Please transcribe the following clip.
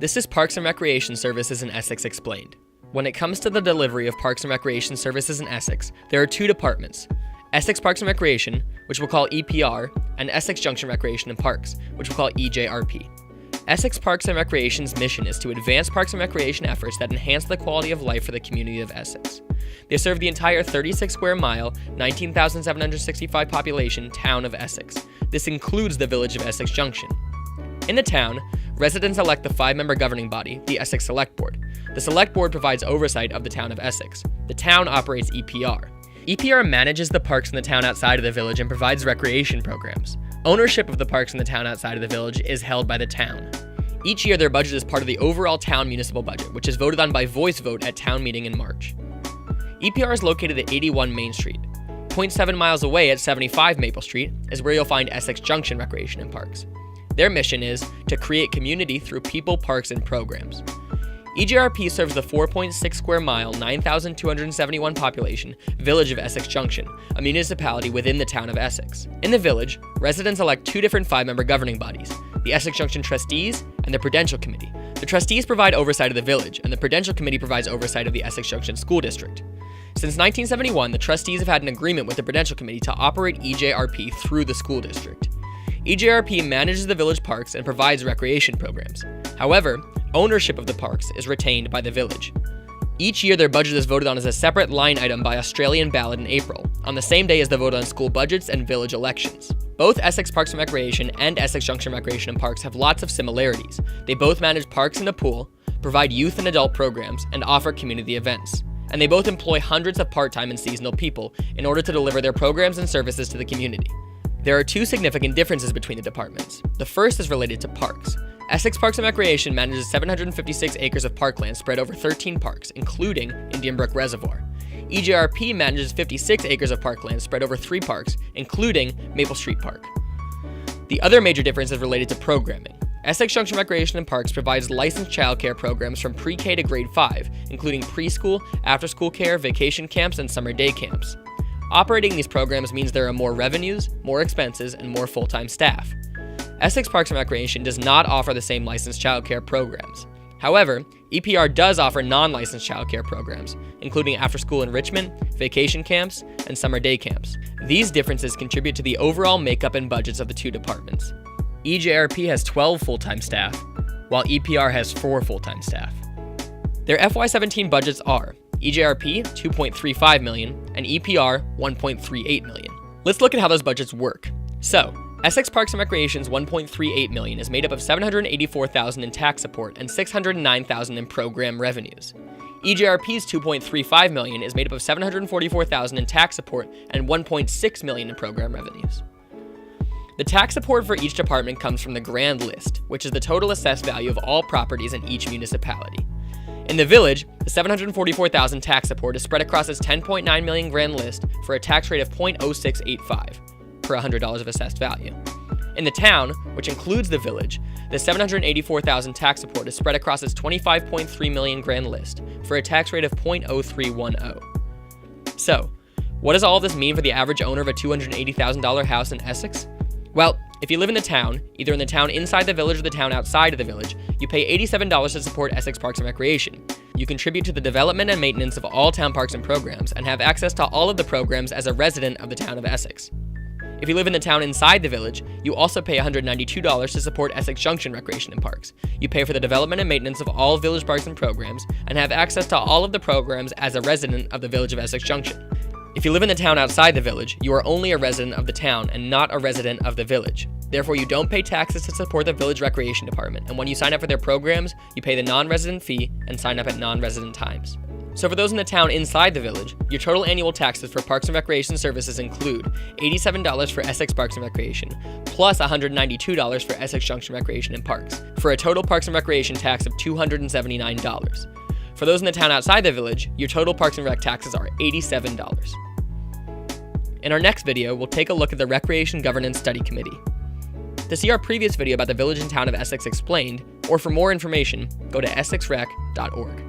This is Parks and Recreation Services in Essex Explained. When it comes to the delivery of Parks and Recreation Services in Essex, there are two departments: Essex Parks and Recreation, which we'll call EPR, and Essex Junction Recreation and Parks, which we'll call EJRP. Essex Parks and Recreation's mission is to advance parks and recreation efforts that enhance the quality of life for the community of Essex. They serve the entire 36 square mile, 19,765 population town of Essex. This includes the village of Essex Junction. In the town, residents elect the 5-member governing body, the Essex Select Board. The Select Board provides oversight of the town of Essex. The town operates EPR. EPR manages the parks in the town outside of the village and provides recreation programs. Ownership of the parks in the town outside of the village is held by the town. Each year, their budget is part of the overall town municipal budget, which is voted on by voice vote at town meeting in March. EPR is located at 81 Main Street. 0.7 miles away at 75 Maple Street is where you'll find Essex Junction Recreation and Parks. Their mission is to create community through people, parks, and programs. EJRP serves the 4.6 square mile, 9,271 population village of Essex Junction, a municipality within the town of Essex. In the village, residents elect two different 5-member governing bodies: the Essex Junction Trustees and the Prudential Committee. The trustees provide oversight of the village, and the Prudential Committee provides oversight of the Essex Junction School District. Since 1971, the trustees have had an agreement with the Prudential Committee to operate EJRP through the school district. EJRP manages the village parks and provides recreation programs. However, ownership of the parks is retained by the village. Each year, their budget is voted on as a separate line item by Australian ballot in April, on the same day as the vote on school budgets and village elections. Both Essex Parks and Recreation and Essex Junction Recreation and Parks have lots of similarities. They both manage parks and a pool, provide youth and adult programs, and offer community events. And they both employ hundreds of part-time and seasonal people in order to deliver their programs and services to the community. There are two significant differences between the departments. The first is related to parks. Essex Parks and Recreation manages 756 acres of parkland spread over 13 parks, including Indian Brook Reservoir. EJRP manages 56 acres of parkland spread over 3 parks, including Maple Street Park. The other major difference is related to programming. Essex Junction Recreation and Parks provides licensed childcare programs from pre-K to grade 5, including preschool, after-school care, vacation camps, and summer day camps. Operating these programs means there are more revenues, more expenses, and more full-time staff. Essex Parks and Recreation does not offer the same licensed childcare programs. However, EPR does offer non-licensed childcare programs, including after-school enrichment, vacation camps, and summer day camps. These differences contribute to the overall makeup and budgets of the two departments. EJRP has 12 full-time staff, while EPR has 4 full-time staff. Their FY17 budgets are EJRP $2.35 million and EPR $1.38 million. Let's look at how those budgets work. So, Essex Parks and Recreation's $1.38 million is made up of $784,000 in tax support and $609,000 in program revenues. EJRP's $2.35 million is made up of $744,000 in tax support and $1.6 million in program revenues. The tax support for each department comes from the grand list, which is the total assessed value of all properties in each municipality. In the village, the $744,000 tax support is spread across its $10.9 million grand list for a tax rate of 0.0685 per $100 of assessed value. In the town, which includes the village, the $784,000 tax support is spread across its $25.3 million grand list for a tax rate of 0.0310. So, what does all of this mean for the average owner of a $280,000 house in Essex? Well, if you live in the town, either in the town inside the village or the town outside of the village, you pay $87 to support Essex Parks and Recreation. You contribute to the development and maintenance of all town parks and programs, and have access to all of the programs as a resident of the town of Essex. If you live in the town inside the village, you also pay $192 to support Essex Junction Recreation and Parks. You pay for the development and maintenance of all village parks and programs, and have access to all of the programs as a resident of the village of Essex Junction. If you live in the town outside the village, you are only a resident of the town and not a resident of the village. Therefore, you don't pay taxes to support the village recreation department, and when you sign up for their programs, you pay the non-resident fee and sign up at non-resident times. So for those in the town inside the village, your total annual taxes for Parks and Recreation services include $87 for Essex Parks and Recreation, plus $192 for Essex Junction Recreation and Parks, for a total Parks and Recreation tax of $279. For those in the town outside the village, your total Parks and Rec taxes are $87. In our next video, we'll take a look at the Recreation Governance Study Committee. To see our previous video about the village and town of Essex Explained, or for more information, go to essexrec.org.